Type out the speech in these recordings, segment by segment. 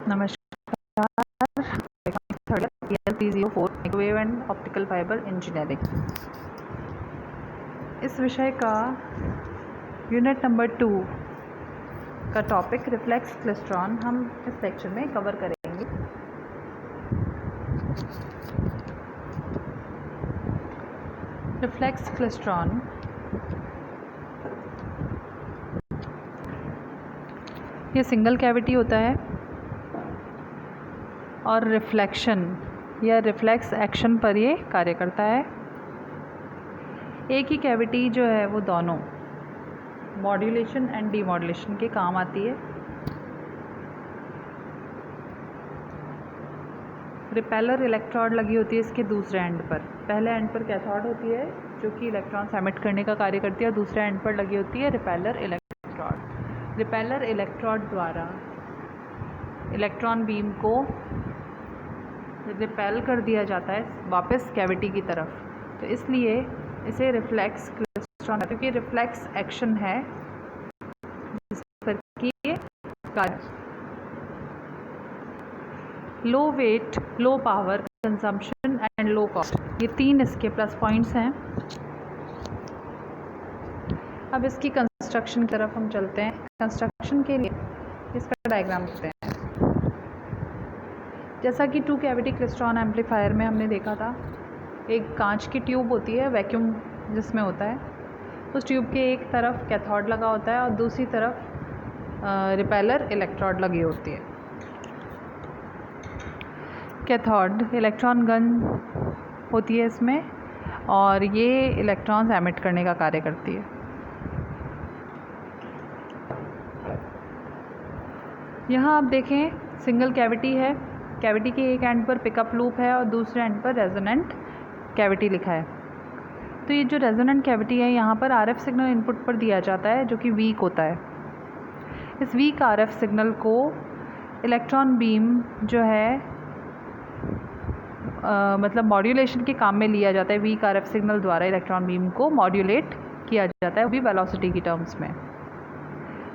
नमस्कार। Third year PO4 microwave and optical fibre engineering. इस विषय का यूनिट नंबर 2 का टॉपिक रिफ्लेक्स क्लेस्ट्रॉन हम इस लेक्चर में कवर करेंगे। रिफ्लेक्स क्लेस्ट्रॉन ये सिंगल कैविटी होता है और रिफ्लेक्शन या रिफ्लेक्स एक्शन पर ये कार्य करता है। एक ही कैविटी जो है वो दोनों मॉड्यूलेशन एंड डीमॉड्यूलेशन के काम आती है। रिपेलर इलेक्ट्रोड लगी होती है इसके दूसरे एंड पर। पहले एंड पर कैथोड होती है जो कि इलेक्ट्रॉन्स एमिट करने का कार्य करती है और दूसरे एंड पर लगी होती है रिपेलर इलेक्ट्रोड। रिपेलर इलेक्ट्रोड द्वारा इलेक्ट्रॉन बीम को रिपेल कर दिया जाता है वापस कैविटी की तरफ, तो इसलिए इसे रिफ्लेक्स क्लेस्ट्रॉन, क्योंकि रिफ्लेक्स एक्शन है जिस पर कि low weight, low power consumption and low cost, ये तीन इसके प्लस पॉइंट्स हैं। अब इसकी कंस्ट्रक्शन की तरफ हम चलते हैं। कंस्ट्रक्शन के लिए इसका डायग्राम करते हैं। जैसा कि 2 कैविटी क्लेस्ट्रॉन एम्पलीफायर में हमने देखा था, एक कांच की ट्यूब होती है, वैक्यूम जिसमें होता है। उस ट्यूब के एक तरफ कैथोड लगा होता है और दूसरी तरफ रिपेलर इलेक्ट्रोड लगी होती है। कैथोड इलेक्ट्रॉन गन होती है इसमें और ये इलेक्ट्रॉन्स एमिट करने का कार्य करती है। यहाँ आप देखें सिंगल कैविटी है, कैविटी के एक एंड पर पिकअप लूप है और दूसरे एंड पर रेजोनेंट कैविटी लिखा है। तो ये जो रेजोनेंट कैविटी है यहाँ पर RF सिग्नल इनपुट पर दिया जाता है जो कि वीक होता है। इस वीक RF सिग्नल को इलेक्ट्रॉन बीम जो है मतलब मॉड्यूलेशन के काम में लिया जाता है। वीक RF सिग्नल द्वारा इलेक्ट्रॉन बीम को मॉड्यूलेट किया जाता है, वो भी वेलोसिटी की टर्म्स में।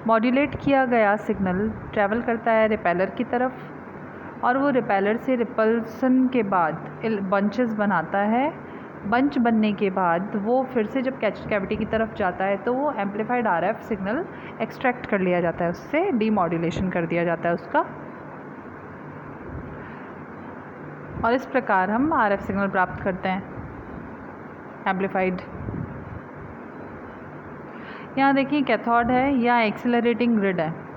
मॉड्यूलेट किया गया सिग्नल ट्रैवल करता है रिपेलर की तरफ और वो रिपेलर से रिपल्सन के बाद बंचेस बनाता है। बंच बनने के बाद वो फिर से जब कैविटी की तरफ जाता है तो वो एम्पलीफाइड RF सिग्नल एक्सट्रैक्ट कर लिया जाता है, उससे डीमॉड्यूलेशन कर दिया जाता है उसका, और इस प्रकार हम RF सिग्नल प्राप्त करते हैं एम्पलीफाइड। यहाँ देखिए कैथोड है, यहाँ एक्सेलरेटिंग ग्रिड है।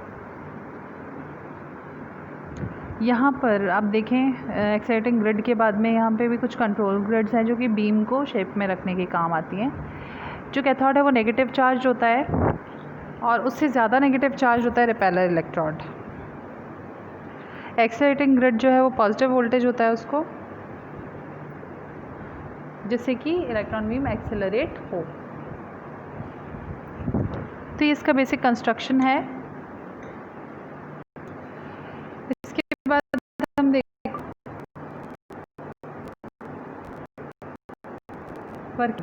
यहाँ पर आप देखें एक्सेलरेटिंग ग्रिड के बाद में यहाँ पे भी कुछ कंट्रोल ग्रिड्स हैं जो कि बीम को शेप में रखने के काम आती हैं। जो कैथोड है वो नेगेटिव चार्ज होता है और उससे ज़्यादा नेगेटिव चार्ज होता है रिपेलर इलेक्ट्रोड। एक्सेलरेटिंग ग्रिड जो है वो पॉजिटिव वोल्टेज होता है उसको, जिससे कि इलेक्ट्रॉन बीम एक्सेलरेट हो। तो ये इसका बेसिक कंस्ट्रक्शन है। इसके बाद हम देखें वर्क।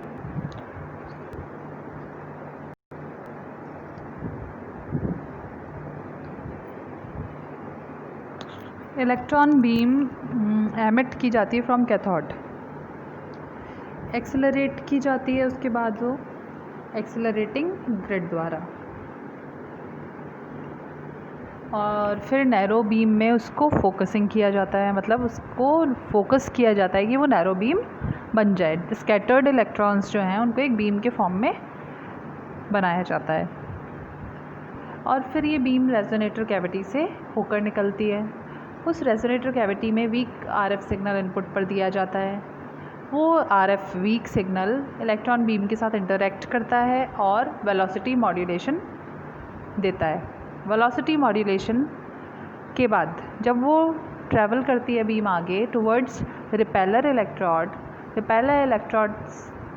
इलेक्ट्रॉन बीम एमिट की जाती है फ्रॉम कैथोड, एक्सेलरेट की जाती है उसके बाद वो एक्सेलरेटिंग ग्रिड द्वारा, और फिर नैरो बीम में उसको फोकसिंग किया जाता है, मतलब उसको फोकस किया जाता है कि वो नैरो बीम बन जाए। स्कैटर्ड इलेक्ट्रॉन्स जो हैं उनको एक बीम के फॉर्म में बनाया जाता है और फिर ये बीम रेजोनेटर कैविटी से होकर निकलती है। उस रेजोनेटर कैविटी में वीक RF सिग्नल इनपुट पर दिया जाता है। वो RF weak signal electron beam के साथ इंटरैक्ट करता है और वेलोसिटी मॉड्यूलेशन देता है। वेलोसिटी मॉड्यूलेशन के बाद जब वो ट्रैवल करती है बीम आगे towards repeller electrode, repeller electrode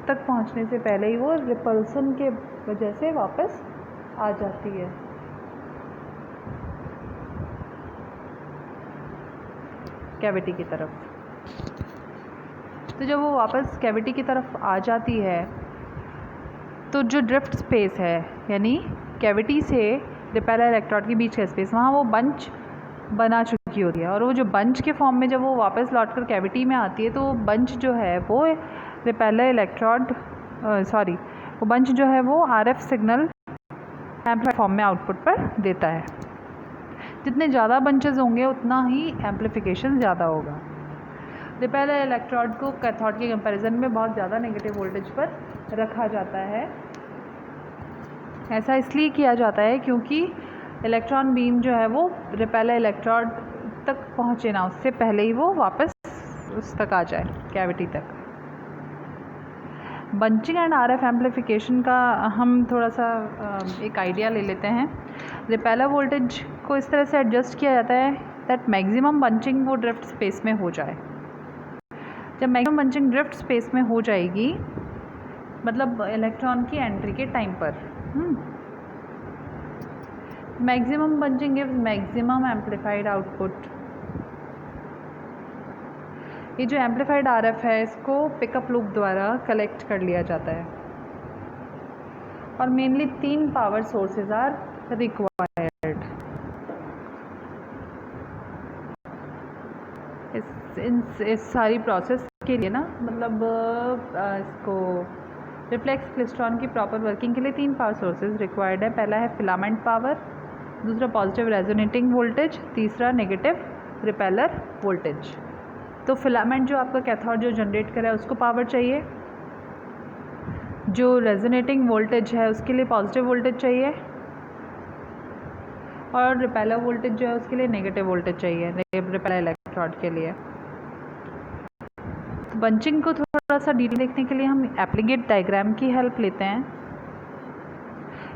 तक पहुंचने से पहले ही वो रिपल्सन के वजह से वापस आ जाती है। कैविटी की तरफ। तो जब वो वापस कैविटी की तरफ आ जाती है तो जो ड्रिफ्ट स्पेस है, यानी कैविटी से रिपेलर इलेक्ट्रोड के बीच का स्पेस, वहाँ वो बंच बना चुकी की होती है। और वो जो बंच के फॉर्म में जब वो वापस लौट कर कैविटी में आती है तो बंच जो है वो रिपेलर इलेक्ट्रोड वो बंच जो है वो RF सिग्नल एम्पलीफाइड फॉर्म में आउटपुट पर देता है। जितने ज़्यादा बंचेस होंगे उतना ही एम्पलीफिकेशन ज़्यादा होगा। रिपेलर इलेक्ट्रोड को कैथोड के कंपैरिजन में बहुत ज़्यादा नेगेटिव वोल्टेज पर रखा जाता है। ऐसा इसलिए किया जाता है क्योंकि इलेक्ट्रॉन बीम जो है वो रिपेलर इलेक्ट्रोड तक पहुँचे ना, उससे पहले ही वो वापस उस तक आ जाए, कैविटी तक। बंचिंग एंड RF एम्पलीफिकेशन का हम थोड़ा सा एक आइडिया ले लेते हैं। रिपेलर वोल्टेज को इस तरह से एडजस्ट किया जाता है दैट मैक्सिमम बंचिंग वो ड्रिफ्ट स्पेस में हो जाए। जब मैक्सिमम बंचिंग ड्रिफ्ट स्पेस में हो जाएगी, मतलब इलेक्ट्रॉन की एंट्री के टाइम पर, maximum bunching gives maximum amplified output. ये जो एम्पलीफाइड RF है इसको पिकअप लूप द्वारा कलेक्ट कर लिया जाता है और mainly 3 power sources are required. इस सारी प्रोसेस के लिए ना, मतलब इसको रिफ्लेक्स क्लेस्ट्रॉन की प्रॉपर वर्किंग के लिए 3 पावर सोर्सेज रिक्वायर्ड है। पहला है फिलामेंट पावर, दूसरा पॉजिटिव रेजोनेटिंग वोल्टेज, तीसरा नेगेटिव रिपेलर वोल्टेज। तो फिलामेंट जो आपका कैथोड जो जनरेट कर रहा है उसको पावर चाहिए, जो रेजोनेटिंग वोल्टेज है उसके लिए पॉजिटिव वोल्टेज चाहिए, और रिपेलर वोल्टेज जो है उसके लिए नेगेटिव वोल्टेज चाहिए, रिपेलर इलेक्ट्रोड के लिए। तो बंचिंग को थोड़ा सा डिटेल देखने के लिए हम एप्लीकेट डायग्राम की हेल्प लेते हैं।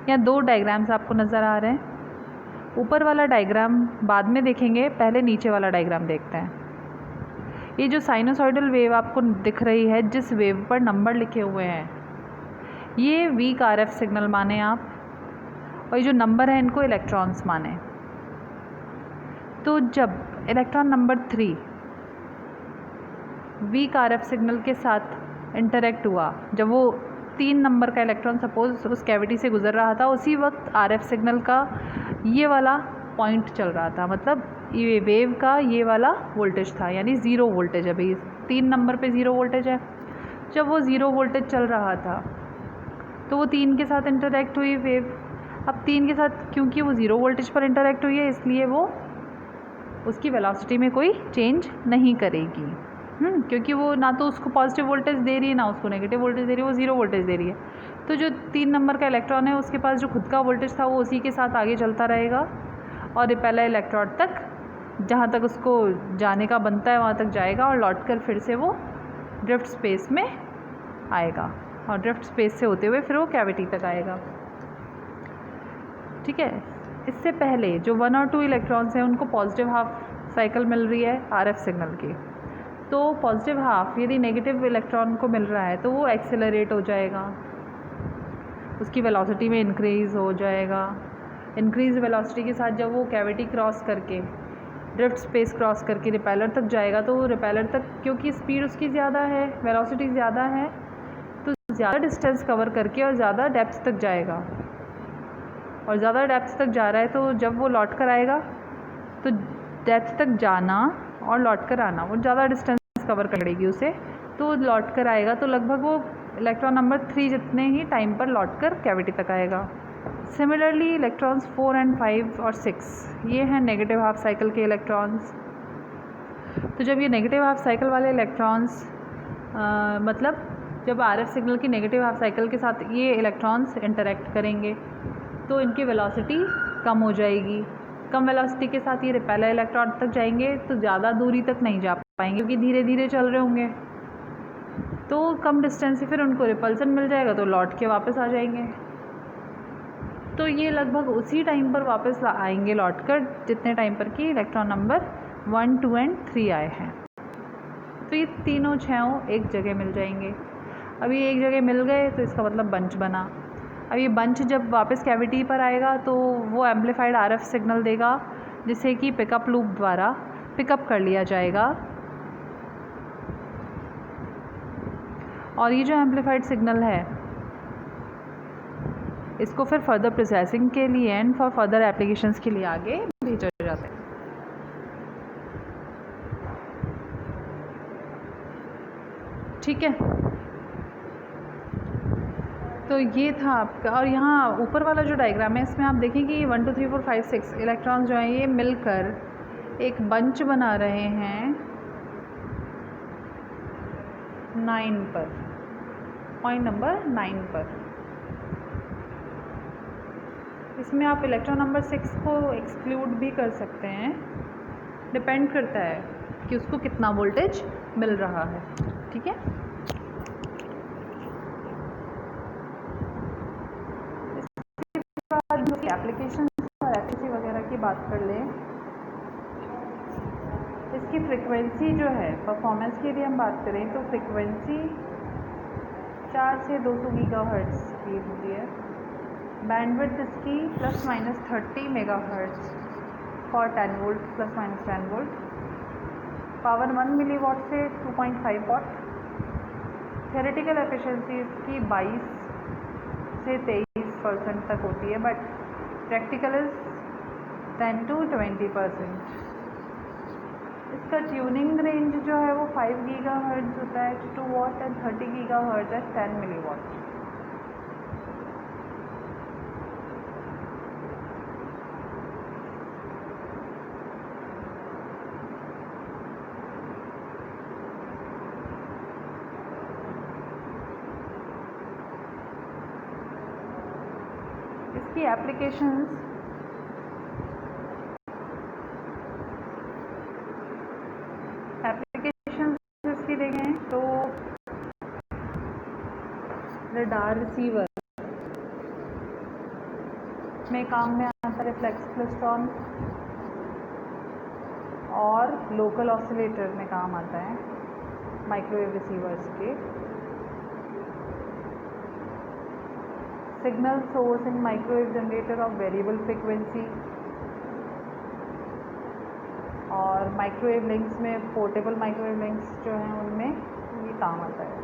यहाँ 2 डायग्राम्स आपको नज़र आ रहे हैं। ऊपर वाला डायग्राम बाद में देखेंगे, पहले नीचे वाला डायग्राम देखते हैं। ये जो साइनोसॉइडल वेव आपको दिख रही है, जिस वेव पर नंबर लिखे हुए हैं, ये वीक RF सिग्नल माने आप, और ये जो नंबर है इनको इलेक्ट्रॉन्स माने। तो जब electron number 3 weak RF signal के साथ इंटरेक्ट हुआ, जब वो 3 नंबर का इलेक्ट्रॉन सपोज उस कैविटी से गुजर रहा था, उसी वक्त RF सिग्नल का ये वाला पॉइंट चल रहा था, मतलब ये वेव का ये वाला वोल्टेज था, यानी 0 वोल्टेज। अभी 3 नंबर पे 0 वोल्टेज है। जब वो 0 वोल्टेज चल रहा था तो वो 3 के साथ इंटरेक्ट हुई वेव। अब 3 के साथ क्योंकि वो 0 वोल्टेज पर इंटरेक्ट हुई है, इसलिए वो उसकी वेलोसिटी में कोई चेंज नहीं करेगी, क्योंकि वो ना तो उसको पॉजिटिव वोल्टेज दे रही है ना उसको नेगेटिव वोल्टेज दे रही है, वो 0 वोल्टेज दे रही है। तो जो 3 नंबर का इलेक्ट्रॉन है उसके पास जो खुद का वोल्टेज था वो उसी के साथ आगे चलता रहेगा और रिपेलर इलेक्ट्रोड तक, जहाँ तक उसको जाने का बनता है वहाँ तक जाएगा और लौट कर फिर से वो ड्रिफ्ट स्पेस में आएगा और ड्रिफ्ट स्पेस से होते हुए फिर वो कैविटी तक आएगा। ठीक है। इससे पहले जो 1 और 2 इलेक्ट्रॉन्स हैं उनको पॉजिटिव हाफ साइकिल मिल रही है RF सिग्नल की। तो पॉजिटिव हाफ यदि नेगेटिव इलेक्ट्रॉन को मिल रहा है तो वो एक्सेलरेट हो जाएगा, उसकी वेलोसिटी में इंक्रीज़ हो जाएगा। इंक्रीज वेलोसिटी के साथ जब वो कैविटी क्रॉस करके ड्रिफ्ट स्पेस क्रॉस करके रिपेलर तक जाएगा, तो रिपेलर तक क्योंकि स्पीड उसकी ज़्यादा है, वेलोसिटी ज़्यादा है, तो ज़्यादा डिस्टेंस कवर करके और ज़्यादा डेप्थ तक जाएगा। और ज़्यादा डेप्थ तक जा रहा है तो जब वो लौट कर आएगा तो डेप्थ तक जाना और लौट कर आना, वो ज़्यादा डिस्टेंस कवर करेगी उसे, तो लौट कर आएगा तो लगभग वो इलेक्ट्रॉन नंबर 3 जितने ही टाइम पर लौट कर कैविटी तक आएगा। सिमिलरली इलेक्ट्रॉन्स 4 और 5 और 6 ये हैं नेगेटिव हाफ साइकिल के इलेक्ट्रॉन्स। तो जब ये नेगेटिव हाफ साइकिल वाले इलेक्ट्रॉन्स मतलब जब RF सिग्नल की नेगेटिव हाफ साइकिल के साथ ये इलेक्ट्रॉन्स इंटरेक्ट करेंगे तो इनकी वेलोसिटी कम हो जाएगी। कम वेलोसिटी के साथ ये रिपेलर इलेक्ट्रोड तक जाएंगे तो ज़्यादा दूरी तक नहीं जा पाएंगे क्योंकि धीरे धीरे चल रहे होंगे, तो कम डिस्टेंस से फिर उनको रिपल्सन मिल जाएगा तो लौट के वापस आ जाएंगे। तो ये लगभग उसी टाइम पर वापस आएंगे लौट कर जितने टाइम पर कि इलेक्ट्रॉन नंबर 1, 2 और 3 आए हैं। तो ये तीनों 6 एक जगह मिल जाएंगे। अभी एक जगह मिल गए तो इसका मतलब बंच बना। अब ये बंच जब वापस कैविटी पर आएगा तो वो एम्पलीफाइड RF सिग्नल देगा जिसे कि पिकअप लूप द्वारा पिकअप कर लिया जाएगा। और ये जो एम्पलीफाइड सिग्नल है इसको फिर फर्दर प्रोसेसिंग के लिए एंड फॉर फर्दर एप्लीकेशंस के लिए आगे भेजा जाता है। ठीक है, तो ये था आपका। और यहाँ ऊपर वाला जो डायग्राम है इसमें आप देखें कि 1 2 3 4 5 6 इलेक्ट्रॉन्स जो हैं ये मिलकर एक बंच बना रहे हैं 9 पर, पॉइंट नंबर 9 पर। इसमें आप इलेक्ट्रॉन नंबर 6 को एक्सक्लूड भी कर सकते हैं, डिपेंड करता है कि उसको कितना वोल्टेज मिल रहा है। ठीक है, इसके बाद एप्लीकेशन और एफिशिएंसी वगैरह की बात कर लें। इसकी फ्रिक्वेंसी जो है, परफॉर्मेंस की यदि हम बात करें तो फ्रिक्वेंसी 4 से 200 गीगाहर्ट्ज़ की होती है। बैंडविड्थ इसकी ±30 megahertz for 10 volt ±10 volt. Power 1 milliwatt से 2.5 वाट। थ्योरेटिकल एफिशिएंसी इसकी 22 से 23% तक होती है, बट प्रैक्टिकल इज़ 10 to 20%। इसका ट्यूनिंग रेंज जो है वो 5 गीगाहर्ट्ज़ होता है 2 वाट एंड 30 गीगाहर्ट्ज़ एट 10 मिलीवाट। इसकी एप्लीकेशंस इसकी देखें तो रडार रिसीवर में काम में आता है रिफ्लेक्स क्लेस्ट्रॉन, और लोकल ऑसिलेटर में काम आता है माइक्रोवेव रिसीवर्स के। सिग्नल सोर्स इन microwave generator off variable frequency, और माइक्रोवेव लिंक्स में पोर्टेबल माइक्रोवेव लिंक्स जो हैं उनमें ये काम आता है।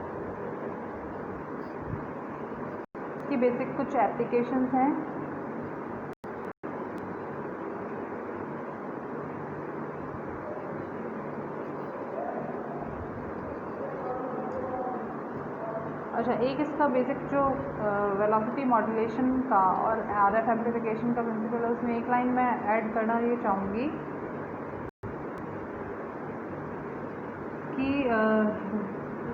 इसकी बेसिक कुछ एप्लीकेशंस हैं। अच्छा, एक इसका बेसिक जो वेलोसिटी मॉड्यूलेशन का और आरएफ एम्प्लीफिकेशन का प्रिंसिपल है, उसमें एक लाइन मैं ऐड करना ये चाहूँगी कि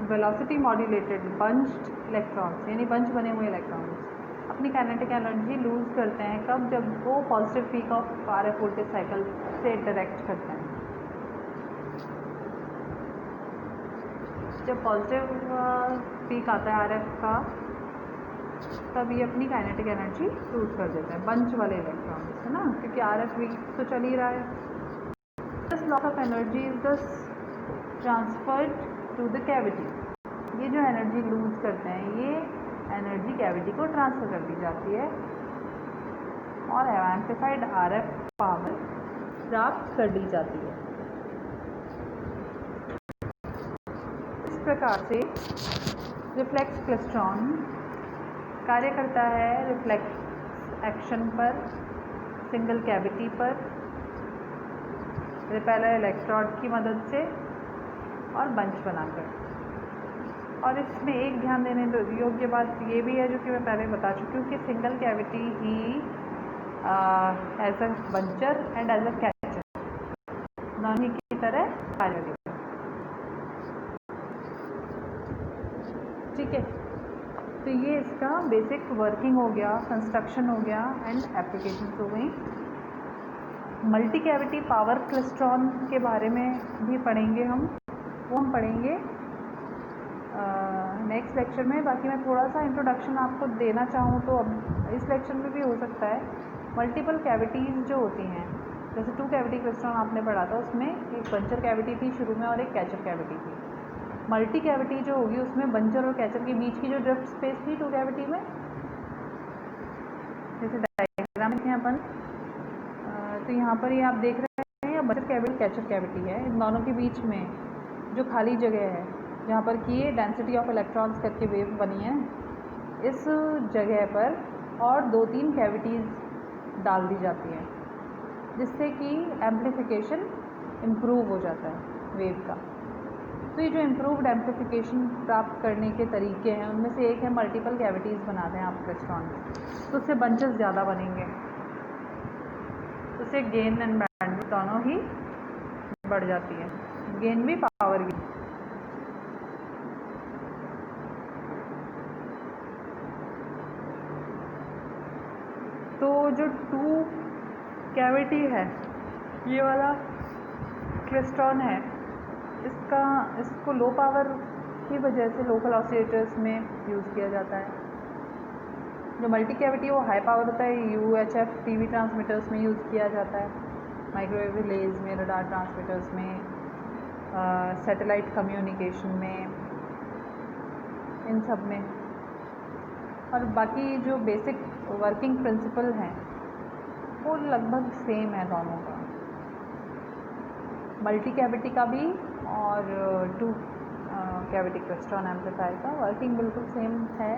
वेलोसिटी मॉड्यूलेटेड बंच्ड इलेक्ट्रॉन्स, यानी बंच बने हुए इलेक्ट्रॉन्स अपनी काइनेटिक एनर्जी लूज़ करते हैं कब? जब वो positive peak of RF voltage cycle से इंटरेक्ट करते हैं। जब पॉजिटिव पीक आता है आरएफ का, तब ये अपनी काइनेटिक एनर्जी लूज़ कर देते हैं, बंच वाले इलेक्ट्रॉन्स, है ना, क्योंकि आरएफ वीक तो चल ही रहा है। This loss of energy is दस ट्रांसफर्ड टू द कैविटी। ये जो एनर्जी लूज़ करते हैं, ये एनर्जी कैविटी को ट्रांसफ़र कर दी जाती है और एम्प्लीफाइड आरएफ पावर प्राप्त कर दी जाती है। इस प्रकार से रिफ्लेक्स क्लेस्ट्रॉन कार्य करता है रिफ्लेक्स एक्शन पर, सिंगल कैविटी पर, रिपेलर इलेक्ट्रोड की मदद से और बंच बनाकर। और इसमें एक ध्यान देने योग्य बात ये भी है, जो कि मैं पहले बता चुकी हूँ, कि सिंगल कैविटी ही as a buncher and as a catcher दोनों ही की तरह कार्य करती है। ठीक है, तो ये इसका बेसिक वर्किंग हो गया, कंस्ट्रक्शन हो गया एंड एप्लीकेशंस हो गई। मल्टी कैविटी पावर क्लेस्ट्रॉन के बारे में भी पढ़ेंगे हम, वो हम पढ़ेंगे नेक्स्ट लेक्चर में। बाकी मैं थोड़ा सा इंट्रोडक्शन आपको देना चाहूँ तो अब इस लेक्चर में भी हो सकता है। मल्टीपल कैविटीज़ जो होती हैं, जैसे 2 कैविटी क्लेस्ट्रॉन आपने पढ़ा था, उसमें एक बंचर कैविटी थी शुरू में और एक कैचर कैविटी थी। मल्टी कैविटी जो होगी उसमें बंचर और कैचर के बीच की जो ड्रिफ्ट स्पेस थी 2 कैविटी में, जैसे डायग्राम में अपन, तो यहाँ पर ये आप देख रहे हैं बंचर कैविटी कैचर कैविटी है। इन दोनों के बीच में जो खाली जगह है जहाँ पर कि ये डेंसिटी ऑफ इलेक्ट्रॉन्स करके वेव बनी है, इस जगह पर और 2-3 कैविटीज़ डाल दी जाती हैं, जिससे कि एम्प्लीफिकेशन इम्प्रूव हो जाता है वेव का। तो ये जो इम्प्रूव्ड एम्प्लीफिकेशन प्राप्त करने के तरीके हैं उनमें से एक है मल्टीपल कैविटीज़ बनाते हैं आप क्लेस्ट्रॉन, तो उससे बंचेस ज़्यादा बनेंगे, उससे गेन एंड बैंडविड्थ दोनों ही बढ़ जाती है, गेन भी पावर भी। तो जो 2 कैविटी है ये वाला क्लेस्ट्रॉन है, इसको लो पावर की वजह से लोकल ऑसिलेटर्स में यूज़ किया जाता है। जो मल्टी कैविटी वो हाई पावर होता है, UHF टीवी ट्रांसमीटर्स में यूज़ किया जाता है, माइक्रोवेव रिलेज में, रडार ट्रांसमीटर्स में, सैटेलाइट कम्युनिकेशन में, इन सब में। और बाकी जो बेसिक वर्किंग प्रिंसिपल हैं वो लगभग सेम है दोनों का, मल्टी कैविटी का भी और 2 कैविटी क्लेस्ट्रॉन एम्पलीफायर का वर्किंग बिल्कुल सेम है।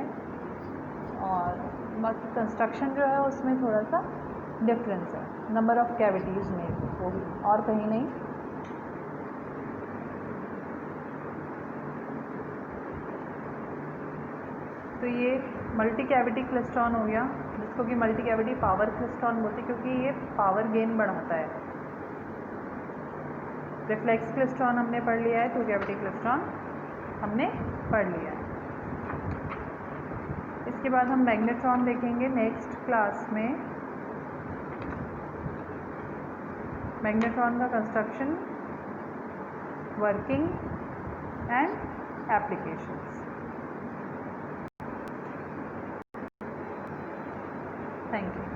और बाकी कंस्ट्रक्शन जो है उसमें थोड़ा सा डिफरेंस है, नंबर ऑफ़ कैविटीज़ में वो भी, और कहीं नहीं। तो ये मल्टी कैविटी क्लेस्ट्रॉन हो गया, जिसको कि मल्टी कैविटी पावर क्लेस्ट्रॉन बोलते हैं, क्योंकि ये पावर गेन बढ़ाता है। रिफ्लेक्स क्लेस्ट्रॉन हमने पढ़ लिया है, 2 कैविटी क्लेस्ट्रॉन हमने पढ़ लिया है। इसके बाद हम मैग्नेट्रॉन देखेंगे नेक्स्ट क्लास में। मैग्नेट्रॉन का कंस्ट्रक्शन, वर्किंग एंड एप्लीकेशंस।